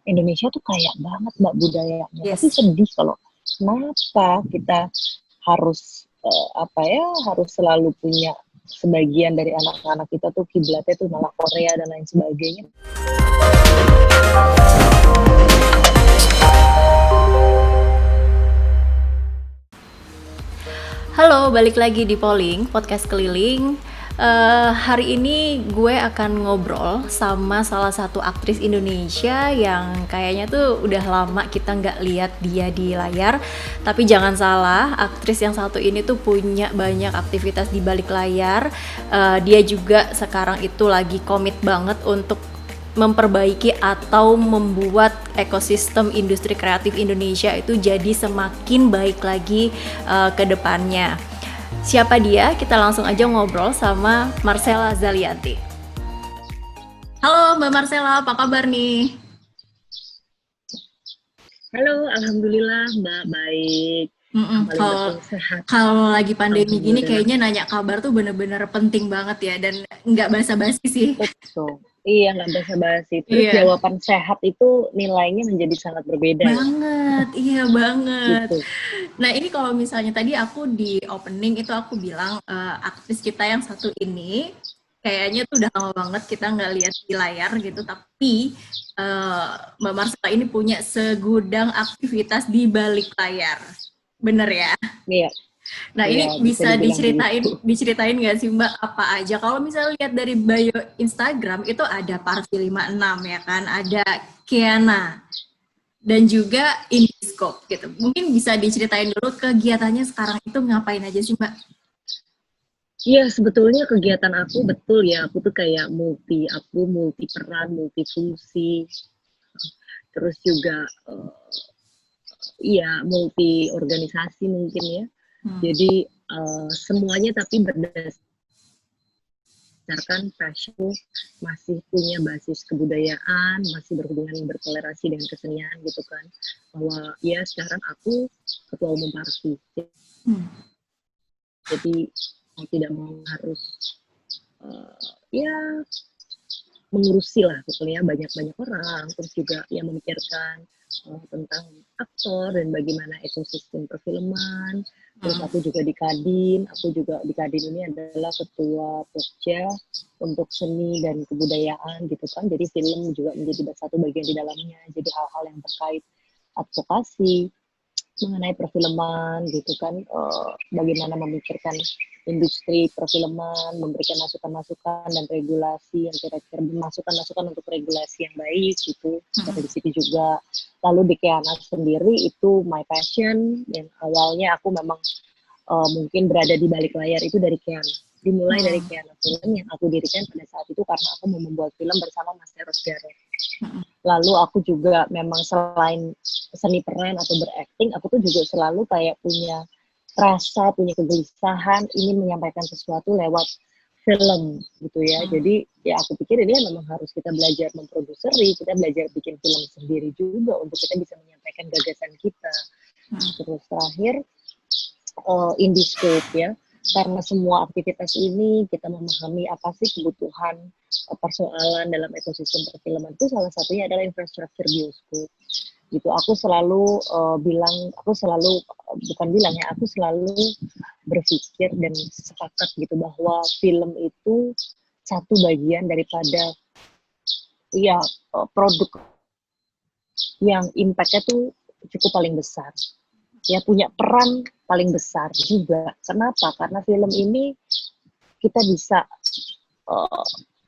Indonesia tuh kaya banget Mbak budayanya. Tapi Yes. sedih kalau kenapa kita harus harus selalu punya sebagian dari anak-anak kita tuh kiblatnya tuh malah Korea dan lain sebagainya. Halo, balik lagi di Polling, podcast keliling. Hari ini gue akan ngobrol sama salah satu aktris Indonesia yang kayaknya tuh udah lama kita nggak lihat dia di layar. Tapi jangan salah, aktris yang satu ini tuh punya banyak aktivitas di balik layar. Dia juga sekarang itu lagi komit banget untuk memperbaiki atau membuat ekosistem industri kreatif Indonesia itu jadi semakin baik lagi ke depannya. Siapa dia? Kita langsung aja ngobrol sama Marcella Zalianty. Halo Mbak Marcella, apa kabar nih? Halo, alhamdulillah Mbak baik. Kalau lagi pandemi gini kayaknya nanya kabar tuh bener-bener penting banget ya, dan nggak basa-basi sih. Betul. Iya, nggak basa-basi. Terus jawaban sehat itu nilainya menjadi sangat berbeda. Banget, iya banget. Gitu. Nah ini kalau misalnya tadi aku di opening itu aku bilang aktris kita yang satu ini kayaknya tuh udah lama banget kita nggak lihat di layar gitu, tapi Mbak Marcella ini punya segudang aktivitas di balik layar, bener ya? Iya. Nah ini bisa diceritain nggak sih Mbak apa aja? Kalau misalnya lihat dari bio Instagram itu ada Parvi 56 ya kan, ada Kiana dan juga Indiscope gitu. Mungkin bisa diceritain dulu kegiatannya sekarang itu ngapain aja sih Mbak? Iya, sebetulnya kegiatan aku betul ya, aku tuh kayak multi peran, multi fungsi, terus juga multi organisasi mungkin ya. Jadi semuanya tapi berdasarkan passion, masih punya basis kebudayaan, masih berhubungan bertoleransi dengan kesenian gitu kan. Bahwa ya sekarang aku ketua umum Parvi. Jadi mau tidak mau harus mengurusi lah pokoknya banyak orang, terus juga yang memikirkan tentang aktor dan bagaimana ekosistem perfilman. Terus aku juga di Kadin ini adalah ketua Pokja untuk seni dan kebudayaan gitu kan. Jadi film juga menjadi satu bagian di dalamnya. Jadi hal-hal yang terkait advokasi mengenai perfilman gitu kan, bagaimana memikirkan industri perfilman, memberikan masukan-masukan dan regulasi yang kira-kira masukan-masukan untuk regulasi yang baik gitu. Dari situ juga. Lalu di Kiana sendiri itu my passion, dan awalnya aku memang mungkin berada di balik layar itu dari Kiana. Dimulai dari Kiana Film yang aku dirikan pada saat itu karena aku mau membuat film bersama Mas Eros Garret. Lalu aku juga memang selain seni peran atau berakting, aku tuh juga selalu kayak punya rasa, punya kegelisahan ingin menyampaikan sesuatu lewat film gitu ya. Jadi ya aku pikir ini memang harus kita belajar memproduseri, kita belajar bikin film sendiri juga untuk kita bisa menyampaikan gagasan kita. Terus terakhir Indiscope ya, karena semua aktivitas ini kita memahami apa sih kebutuhan persoalan dalam ekosistem perfilman, itu salah satunya adalah infrastruktur bioskop gitu. Aku selalu berpikir dan sepakat gitu bahwa film itu satu bagian daripada produk yang impact-nya tuh cukup paling besar ya, punya peran paling besar juga. Kenapa? Karena film ini kita bisa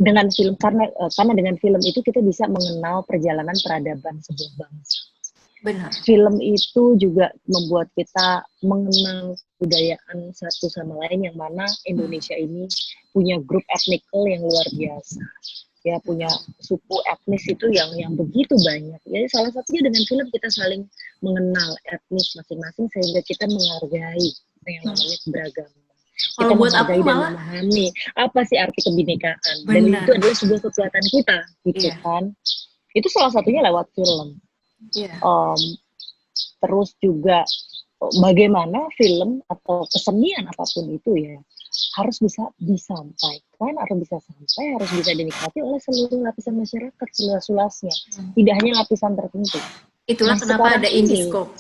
dengan film karena dengan film itu kita bisa mengenal perjalanan peradaban sebuah bangsa. Benar. Film itu juga membuat kita mengenal kebudayaan satu sama lain, yang mana Indonesia ini punya grup etnikal yang luar biasa. Ya, punya suku etnis itu yang begitu banyak. Jadi salah satunya dengan film kita saling mengenal etnis masing-masing sehingga kita menghargai yang namanya keberagaman. Kita menghargai dan memahami apa sih arti kebinekaan. Dan itu adalah sebuah kekuatan kita, gitu kan. Itu salah satunya lewat film. Terus juga bagaimana film atau kesenian apapun itu ya, harus bisa disampaikan, harus bisa dinikmati oleh seluruh lapisan masyarakat, seluas-luasnya, tidak hanya lapisan tertentu. Itulah Nah, kenapa sekarang ada ini, Indiscope.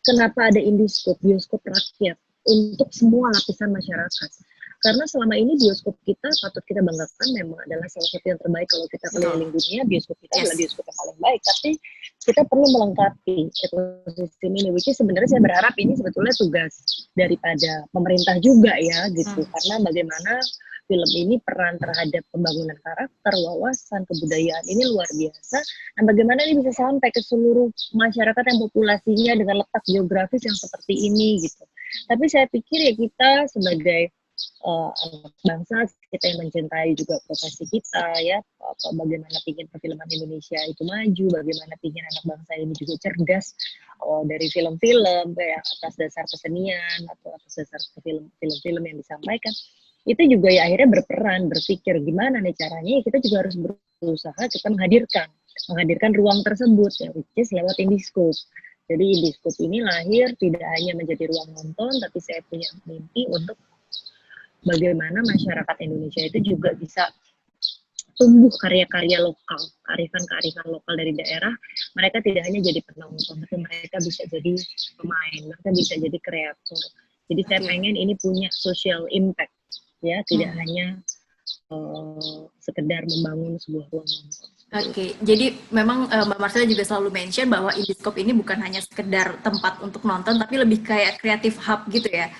kenapa ada Indiscope, bioskop rakyat untuk semua lapisan masyarakat. Karena selama ini bioskop kita patut kita banggakan memang adalah salah satu yang terbaik. Kalau kita keliling dunia, bioskop kita adalah bioskop yang paling baik. Tapi kita perlu melengkapi ekosistem ini, which is sebenarnya saya berharap ini sebetulnya tugas daripada pemerintah juga ya, gitu. Karena bagaimana film ini peran terhadap pembangunan karakter, wawasan, kebudayaan ini luar biasa. Dan bagaimana ini bisa sampai ke seluruh masyarakat yang populasinya dengan letak geografis yang seperti ini gitu. Tapi saya pikir ya kita sebagai anak bangsa, kita yang mencintai juga profesi kita ya, bagaimana ingin perfilman Indonesia itu maju, bagaimana ingin anak bangsa ini juga cerdas dari film-film kayak atas dasar kesenian atau atas dasar film-film yang disampaikan, itu juga ya akhirnya berperan, berpikir gimana nih caranya, ya kita juga harus berusaha kita menghadirkan ruang tersebut ya, which is lewat Indiscope. Jadi Indiscope ini lahir tidak hanya menjadi ruang nonton, tapi saya punya mimpi untuk bagaimana masyarakat Indonesia itu juga bisa tumbuh karya-karya lokal, kearifan-kearifan lokal dari daerah. Mereka tidak hanya jadi penonton, tapi mereka bisa jadi pemain, mereka bisa jadi kreator. Jadi saya pengen ini punya social impact, ya, tidak hanya sekedar membangun sebuah ruang nonton. Oke, jadi memang Mbak Marcella juga selalu mention bahwa Indiscope ini bukan hanya sekedar tempat untuk nonton, tapi lebih kayak creative hub gitu ya.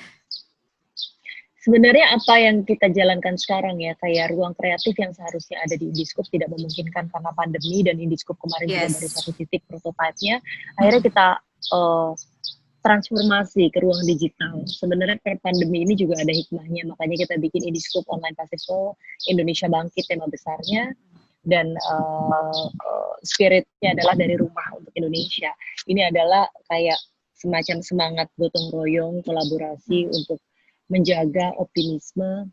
Sebenarnya apa yang kita jalankan sekarang ya, kayak ruang kreatif yang seharusnya ada di Indiscope tidak memungkinkan karena pandemi, dan Indiscope kemarin juga baru satu titik prototipe-nya. Akhirnya kita transformasi ke ruang digital. Sebenarnya pandemi ini juga ada hikmahnya, makanya kita bikin Indiscope Online Festival Indonesia Bangkit, tema besarnya. Dan spiritnya adalah dari rumah untuk Indonesia. Ini adalah kayak semacam semangat gotong royong, kolaborasi untuk menjaga optimisme,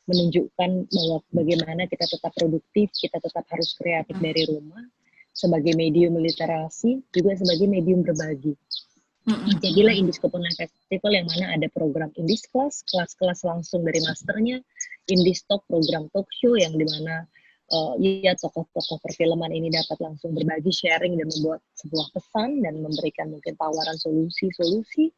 menunjukkan bahwa bagaimana kita tetap produktif, kita tetap harus kreatif dari rumah, sebagai medium literasi, juga sebagai medium berbagi. Jadilah Indiscope Online Festival yang mana ada program Indis Class, kelas-kelas langsung dari masternya, Indis Talk, program talk show yang dimana ya tokoh-tokoh perfilman ini dapat langsung berbagi, sharing, dan membuat sebuah pesan dan memberikan mungkin tawaran solusi-solusi.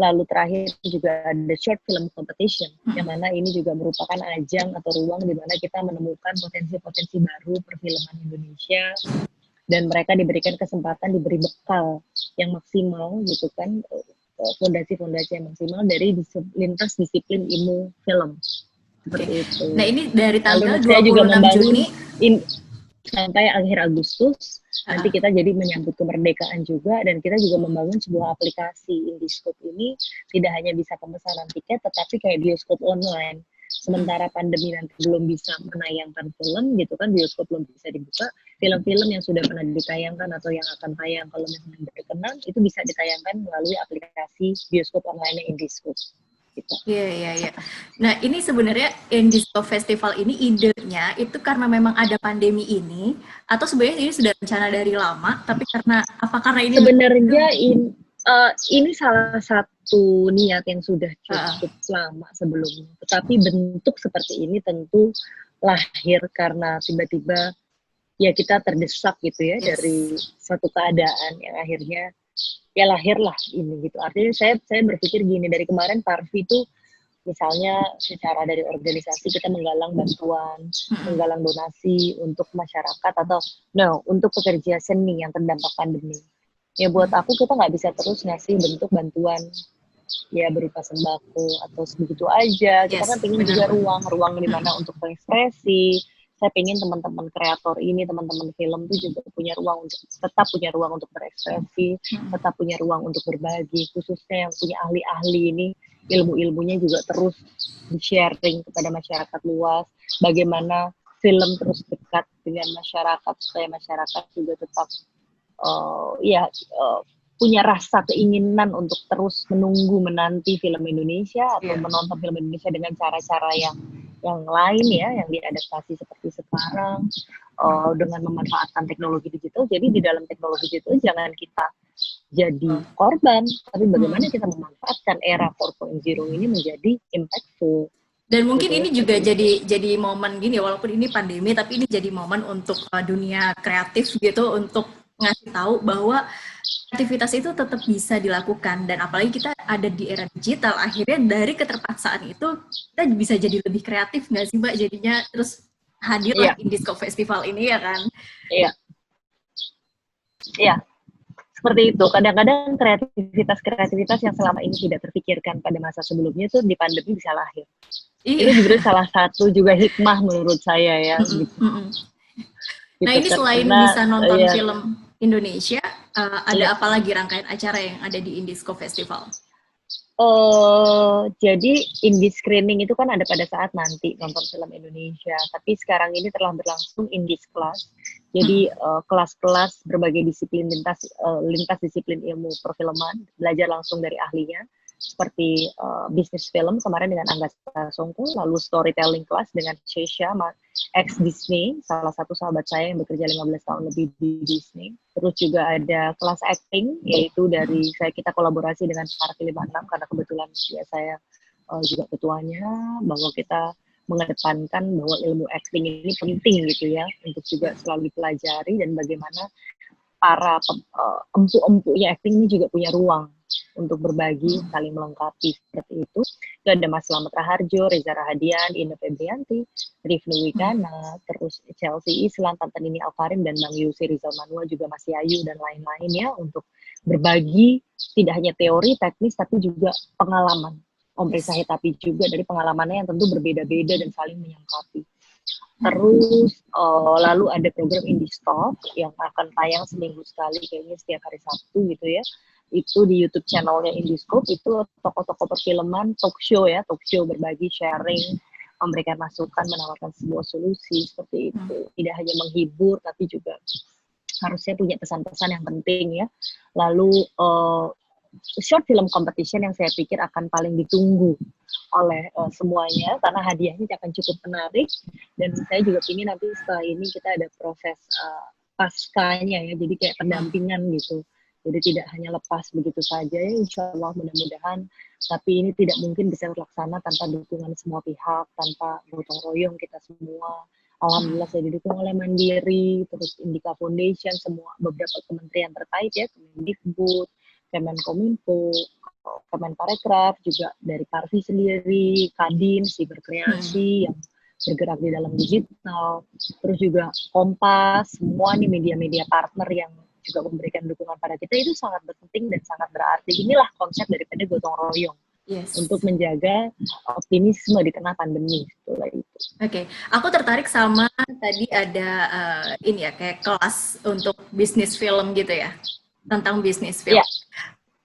Lalu terakhir juga ada short film competition, yang mana ini juga merupakan ajang atau ruang di mana kita menemukan potensi-potensi baru perfilman Indonesia, dan mereka diberikan kesempatan, diberi bekal yang maksimal gitu kan, fondasi-fondasi yang maksimal dari lintas disiplin ilmu film. Seperti itu. Nah ini dari tanggal 26 saya juga Juni sampai akhir Agustus, nanti kita jadi menyambut kemerdekaan juga, dan kita juga membangun sebuah aplikasi Indiscope ini tidak hanya bisa pemesanan tiket, tetapi kayak bioskop online. Sementara pandemi nanti belum bisa menayangkan film gitu kan, bioskop belum bisa dibuka, film-film yang sudah pernah ditayangkan atau yang akan tayang kalau misalnya berkenan itu bisa ditayangkan melalui aplikasi bioskop online Indiscope. Gitu. Iya. Nah ini sebenarnya Indiscope Festival ini idenya itu karena memang ada pandemi ini, atau sebenarnya ini sudah rencana dari lama, tapi karena ini sebenarnya ini salah satu niat yang sudah cukup lama sebelumnya. Tetapi bentuk seperti ini tentu lahir karena tiba-tiba ya kita terdesak gitu ya, dari suatu keadaan yang akhirnya ya lahirlah ini gitu. Artinya saya berpikir gini, dari kemarin Parvi itu misalnya secara dari organisasi kita menggalang bantuan, menggalang donasi untuk masyarakat atau untuk pekerja seni yang terdampak pandemi. Ya buat aku kita nggak bisa terus ngasih bentuk bantuan ya berupa sembako atau sebegitu aja. Kita kan pengen juga ruang di mana untuk berekspresi. Saya pengen teman-teman kreator ini, teman-teman film itu juga tetap punya ruang untuk berekspresi, tetap punya ruang untuk berbagi, khususnya yang punya ahli-ahli ini, ilmu-ilmunya juga terus di-sharing kepada masyarakat luas, bagaimana film terus dekat dengan masyarakat, supaya masyarakat juga tetap punya rasa keinginan untuk terus menanti film Indonesia atau menonton film Indonesia dengan cara-cara yang lain ya, yang diadaptasi seperti sekarang dengan memanfaatkan teknologi digital. Jadi di dalam teknologi digital jangan kita jadi korban, tapi bagaimana kita memanfaatkan era 4.0 ini menjadi impactful. Dan mungkin gitu ya, ini juga jadi momen gini, walaupun ini pandemi, tapi ini jadi momen untuk dunia kreatif gitu, untuk ngasih tahu bahwa aktivitas itu tetap bisa dilakukan. Dan apalagi kita ada di era digital, akhirnya dari keterpaksaan itu kita bisa jadi lebih kreatif nggak sih Mbak? Jadinya terus hadirlah iya Indiscope Festival ini ya kan? iya iya, seperti itu. Kadang-kadang kreativitas yang selama ini tidak terpikirkan pada masa sebelumnya tuh di pandemi bisa lahir. Itu Iya. sebenarnya salah satu juga hikmah menurut saya ya, gitu. Nah Gitu ini kan, selain karena bisa nonton ya, film Indonesia, ya. ada apa lagi rangkaian acara yang ada di Indiscope Festival? Jadi indie screening itu kan ada pada saat nanti nonton film Indonesia, tapi sekarang ini telah berlangsung Indies Class. Jadi kelas-kelas berbagai disiplin lintas disiplin ilmu perfilman, belajar langsung dari ahlinya seperti bisnis film kemarin dengan Angga Sasongko, lalu storytelling class dengan Shesha ex Disney, salah satu sahabat saya yang bekerja 15 tahun lebih di Disney. Terus juga ada kelas acting, yaitu dari kita kolaborasi dengan Parti 56 karena kebetulan ya saya juga ketuanya, bahwa kita mengedepankan bahwa ilmu acting ini penting gitu ya, untuk juga selalu dipelajari, dan bagaimana para empuk-empuknya acting ini juga punya ruang untuk berbagi, saling melengkapi, seperti itu. Itu ada Mas Slamet Raharjo, Reza Rahadian, Ine Febrianti, Rifnu Wikana, terus Chelsea Islan, Tante Nini Alfarim, dan Bang Yusri Rizal Manuel, juga Mas Yayu, dan lain-lain ya, untuk berbagi tidak hanya teori, teknis, tapi juga pengalaman. Om Risa Hitapi juga dari pengalamannya yang tentu berbeda-beda dan saling menyangkapi. Terus lalu ada program Indie Stop yang akan tayang seminggu sekali, kayaknya setiap hari Sabtu gitu ya. Itu di YouTube channelnya Indiscope, itu tokoh-tokoh perfilman, talk show berbagi, sharing, memberikan masukan, menawarkan sebuah solusi, seperti itu. Tidak hanya menghibur, tapi juga harusnya punya pesan-pesan yang penting ya. Lalu short film competition yang saya pikir akan paling ditunggu oleh semuanya, karena hadiahnya akan cukup menarik, dan saya juga ingin nanti setelah ini kita ada proses paskanya ya, jadi kayak pendampingan gitu. Jadi tidak hanya lepas begitu saja ya, insya Allah mudah-mudahan, tapi ini tidak mungkin bisa terlaksana tanpa dukungan semua pihak, tanpa gotong royong kita semua. Alhamdulillah saya didukung oleh Mandiri, terus Indika Foundation, semua beberapa kementerian terkait ya, Kemendikbud, Kemenkominfo, Kemenparekraf, juga dari Parvi sendiri, Kadin, Siberkreasi yang bergerak di dalam digital, terus juga Kompas, semua nih media-media partner yang juga memberikan dukungan pada kita, itu sangat penting dan sangat berarti. Inilah konsep daripada gotong royong. Yes. Untuk menjaga optimisme di tengah pandemi. Oke, aku tertarik sama tadi ada ini ya, kayak kelas untuk bisnis film gitu ya, tentang bisnis film. Yeah.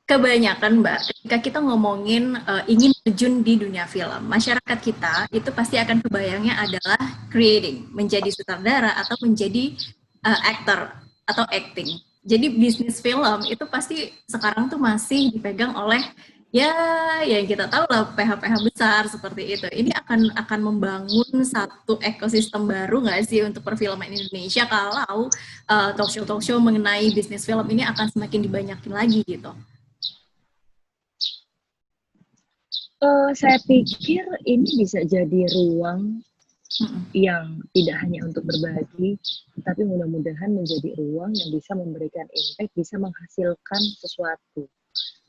Kebanyakan Mbak, ketika kita ngomongin ingin terjun di dunia film, masyarakat kita itu pasti akan kebayangnya adalah creating, menjadi sutradara atau menjadi actor atau acting. Jadi bisnis film itu pasti sekarang tuh masih dipegang oleh ya yang kita tahu lah PH-PH besar seperti itu. Ini akan membangun satu ekosistem baru nggak sih untuk perfilman Indonesia kalau talk show mengenai bisnis film ini akan semakin dibanyakin lagi gitu? Saya pikir ini bisa jadi ruang yang tidak hanya untuk berbagi, tapi mudah-mudahan menjadi ruang yang bisa memberikan impact, bisa menghasilkan sesuatu.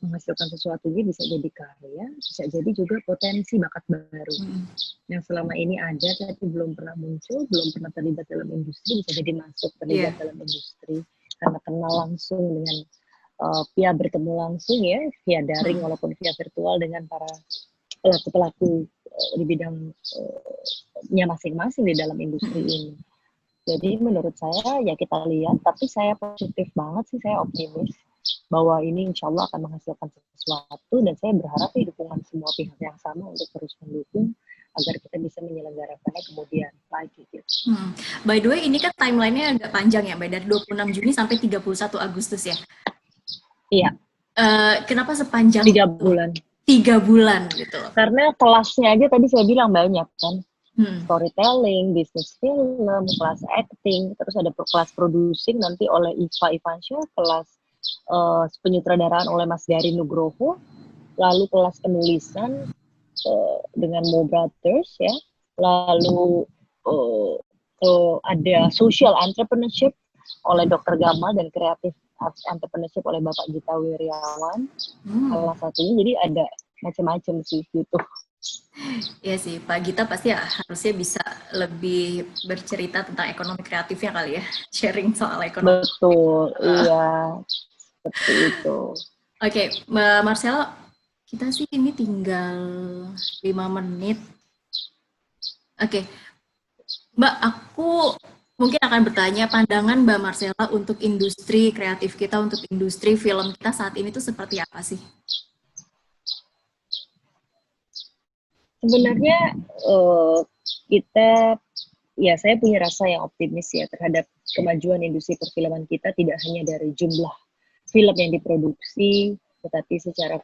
Menghasilkan sesuatunya bisa jadi karya, bisa jadi juga potensi bakat baru yang selama ini ada tapi belum pernah muncul, belum pernah terlibat dalam industri, bisa jadi masuk terlibat dalam industri karena kenal langsung dengan via bertemu langsung ya, via daring walaupun via virtual dengan para pelaku-pelaku di bidangnya masing-masing di dalam industri ini. Jadi menurut saya ya kita lihat, tapi saya positif banget sih, saya optimis bahwa ini insya Allah akan menghasilkan sesuatu, dan saya berharap dukungan semua pihak yang sama untuk terus mendukung agar kita bisa menyelenggarakannya kemudian lagi gitu. By the way, ini kan timeline-nya agak panjang ya Mbak, dari 26 Juni sampai 31 Agustus ya? Iya. Kenapa sepanjang 3 bulan? 3 bulan gitu. Karena kelasnya aja tadi saya bilang banyak kan. Storytelling, bisnis film, kelas acting, terus ada kelas producing nanti oleh Iva Ivansyah, kelas penyutradaraan oleh Mas Dari Nugroho, lalu kelas penulisan, dengan Mo Brothers ya, lalu ada social entrepreneurship oleh Dr. Gamal dan kreatif entrepreneurship oleh Bapak Gita Wirjawan. Salah satunya, jadi ada macam-macam sih gitu. Iya sih, Pak Gita pasti ya, harusnya bisa lebih bercerita tentang ekonomi kreatifnya kali ya, sharing soal ekonomi. Betul, iya, seperti itu. Oke, Mbak Marcella, kita sih ini tinggal 5 menit. Oke, Mbak, aku mungkin akan bertanya pandangan Mbak Marcella untuk industri kreatif kita, untuk industri film kita saat ini tuh seperti apa sih? Sebenarnya kita, ya saya punya rasa yang optimis ya terhadap kemajuan industri perfilman kita, tidak hanya dari jumlah film yang diproduksi, tetapi secara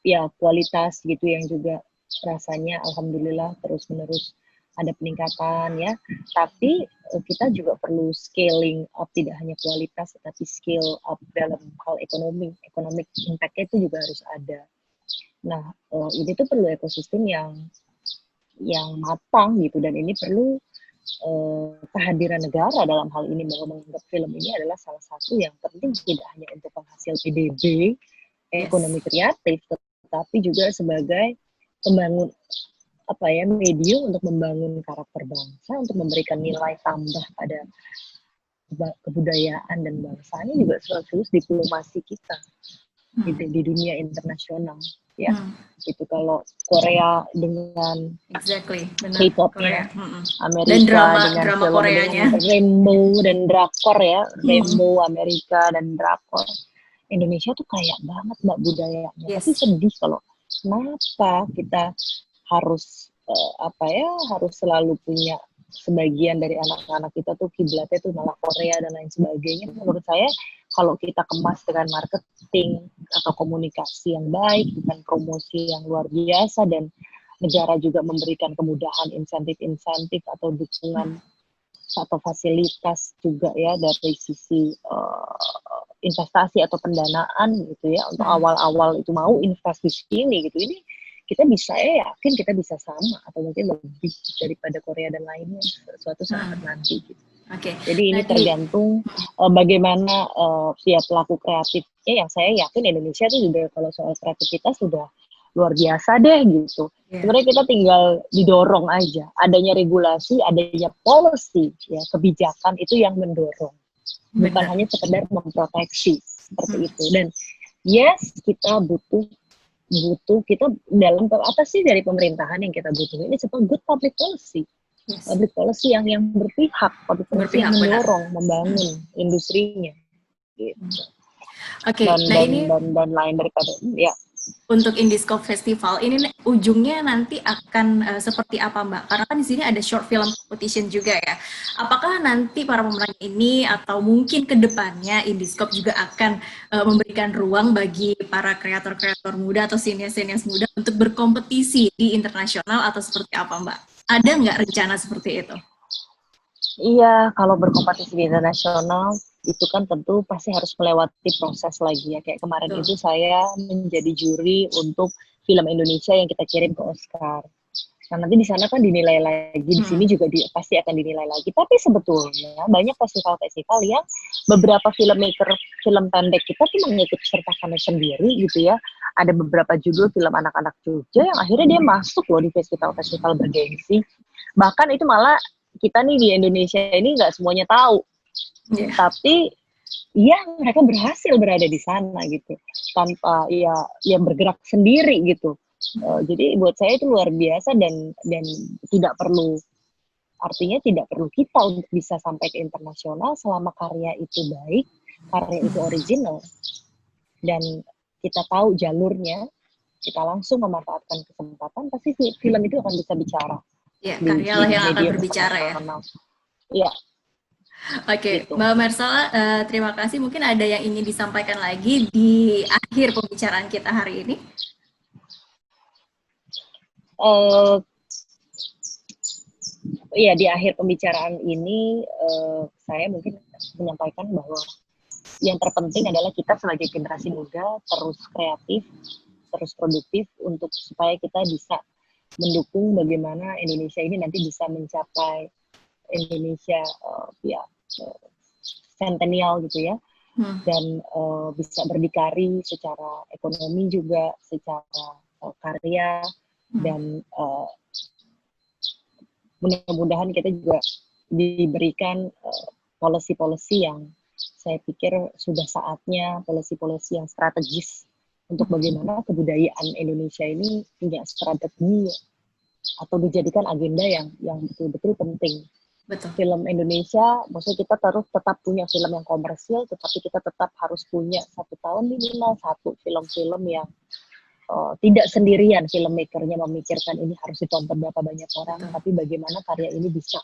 ya kualitas gitu yang juga rasanya alhamdulillah terus-menerus ada peningkatan ya. Tapi kita juga perlu scaling up, tidak hanya kualitas tetapi scale up dalam hal ekonomi. Economic impact-nya itu juga harus ada. Nah, ini tuh perlu ekosistem yang matang gitu, dan ini perlu kehadiran negara dalam hal ini, bahwa menganggap film ini adalah salah satu yang penting tidak hanya untuk penghasil PDB ekonomi kreatif, tetapi juga sebagai pembangun medium untuk membangun karakter bangsa, untuk memberikan nilai tambah pada kebudayaan dan bangsa. Ini juga serius diplomasi kita di dunia internasional ya. Itu kalau Korea dengan K-pop-nya, Amerika dan dengan drama film Koreanya, Rainbow dan drakor ya, Rainbow Amerika dan drakor. Indonesia tuh kaya banget Mbak budayanya. Tapi sedih kalau kenapa kita harus harus selalu punya sebagian dari anak-anak kita tuh kiblatnya tuh malah Korea dan lain sebagainya. Menurut saya kalau kita kemas dengan marketing atau komunikasi yang baik, dengan promosi yang luar biasa, dan negara juga memberikan kemudahan insentif-insentif atau dukungan atau fasilitas juga ya dari sisi investasi atau pendanaan gitu ya, untuk awal-awal itu mau invest di sini gitu, ini kita bisa, yakin kita bisa sama atau mungkin lebih daripada Korea dan lainnya suatu saat nanti gitu. Jadi ini tergantung bagaimana pelaku kreatifnya, yang saya yakin Indonesia itu juga kalau soal kreativitas sudah luar biasa deh gitu. Sebenarnya kita tinggal didorong aja, adanya regulasi, adanya policy ya, kebijakan itu yang mendorong, bukan hanya sekedar memproteksi seperti itu. Dan yes, kita butuh kita dalam apa sih dari pemerintahan yang kita butuh ini seperti good public policy. Public policy yang berpihak, public policy yang mendorong, membangun industrinya gitu. Dan lain daripada ya. Untuk Indiscope Festival ini ujungnya nanti akan seperti apa Mbak? Karena kan di sini ada short film competition juga ya. Apakah nanti para pemenang ini atau mungkin kedepannya Indiscope juga akan memberikan ruang bagi para kreator-kreator muda atau sinias-sinias muda untuk berkompetisi di internasional atau seperti apa Mbak? Ada nggak rencana seperti itu? Iya, kalau berkompetisi di internasional itu kan tentu pasti harus melewati proses lagi ya. Kayak kemarin itu saya menjadi juri untuk film Indonesia yang kita kirim ke Oscar. Nah, nanti di sana kan dinilai lagi, di sini juga pasti akan dinilai lagi. Tapi sebetulnya banyak festival-festival yang beberapa filmmaker film pendek kita tuh mengikut sertakannya sendiri gitu ya. Ada beberapa judul film anak-anak Jogja yang akhirnya dia masuk loh di festival-festival bergengsi. Bahkan itu malah kita nih di Indonesia ini nggak semuanya tahu. Tapi ya mereka berhasil berada di sana gitu, tanpa ya bergerak sendiri gitu. Jadi buat saya itu luar biasa, dan tidak perlu, artinya tidak perlu kita untuk bisa sampai ke internasional selama karya itu baik, karya itu original, dan kita tahu jalurnya, kita langsung memanfaatkan kesempatan, pasti film itu akan bisa bicara. Ya, karyalah yang akan berbicara ya. Iya. Oke, gitu. Mbak Marcella, terima kasih. Mungkin ada yang ingin disampaikan lagi di akhir pembicaraan kita hari ini? Ya, di akhir pembicaraan ini saya mungkin menyampaikan bahwa yang terpenting adalah kita sebagai generasi muda terus kreatif, terus produktif untuk supaya kita bisa mendukung bagaimana Indonesia ini nanti bisa mencapai Indonesia centennial gitu ya, dan bisa berdikari secara ekonomi juga, secara karya, dan mudah-mudahan kita juga diberikan policy-policy yang saya pikir sudah saatnya, policy-policy yang strategis untuk bagaimana kebudayaan Indonesia ini punya strategi atau dijadikan agenda yang betul-betul penting. Betul. Film Indonesia, maksudnya kita terus tetap punya film yang komersil, tetapi kita tetap harus punya satu tahun minimal satu film-film yang tidak sendirian filmmakernya memikirkan ini harus ditonton berapa banyak orang, tapi bagaimana karya ini bisa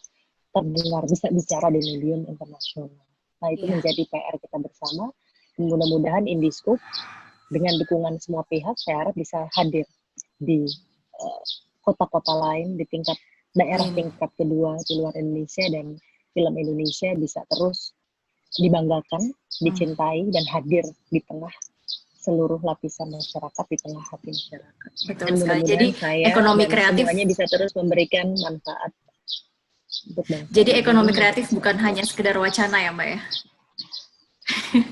terdengar, bisa bicara di medium internasional. Nah, itu menjadi PR kita bersama. Mudah-mudahan Indiscope dengan dukungan semua pihak, saya harap bisa hadir di kota-kota lain, di tingkat daerah tingkat kedua di luar Indonesia, dan film Indonesia bisa terus dibanggakan, dicintai, dan hadir di tengah seluruh lapisan masyarakat, di tengah hati masyarakat. Betul dan sekali. Jadi ekonomi kreatif semuanya bisa terus memberikan manfaat untuk bangsa. Jadi ekonomi kreatif bukan hanya sekedar wacana ya Mbak ya?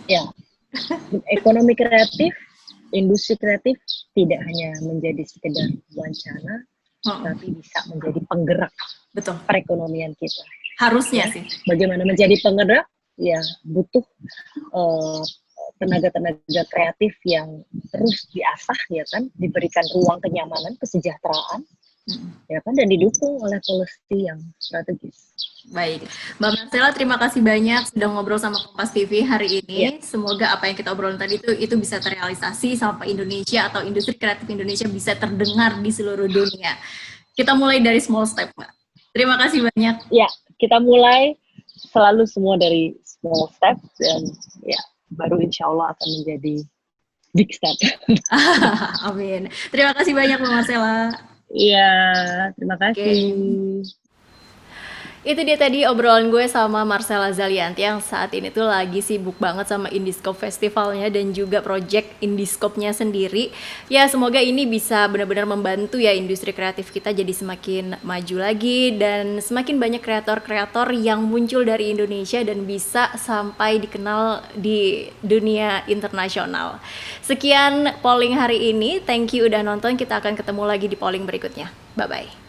Ya, ekonomi kreatif, industri kreatif tidak hanya menjadi sekedar wacana, tapi bisa menjadi penggerak perekonomian kita. Harusnya sih. Bagaimana menjadi penggerak? Ya, butuh tenaga-tenaga kreatif yang terus diasah, ya kan, diberikan ruang kenyamanan, kesejahteraan, ya kan, dan didukung oleh policy yang strategis. Baik, Mbak Marcella, terima kasih banyak sudah ngobrol sama Kompas TV hari ini. Semoga apa yang kita obrolin tadi itu bisa terrealisasi sampai Indonesia atau industri kreatif Indonesia bisa terdengar di seluruh dunia. Kita mulai dari small step, Mbak. Terima kasih banyak. Ya, kita mulai selalu semua dari small step, dan ya baru insya Allah akan menjadi big step. Amin. Terima kasih banyak Mbak Marcella. Iya, terima kasih. Itu dia tadi obrolan gue sama Marcella Zalianti yang saat ini tuh lagi sibuk banget sama Indiscope Festivalnya dan juga project Indiscope-nya sendiri. Ya semoga ini bisa benar-benar membantu ya industri kreatif kita jadi semakin maju lagi dan semakin banyak kreator-kreator yang muncul dari Indonesia dan bisa sampai dikenal di dunia internasional. Sekian polling hari ini, thank you udah nonton, kita akan ketemu lagi di polling berikutnya. Bye-bye.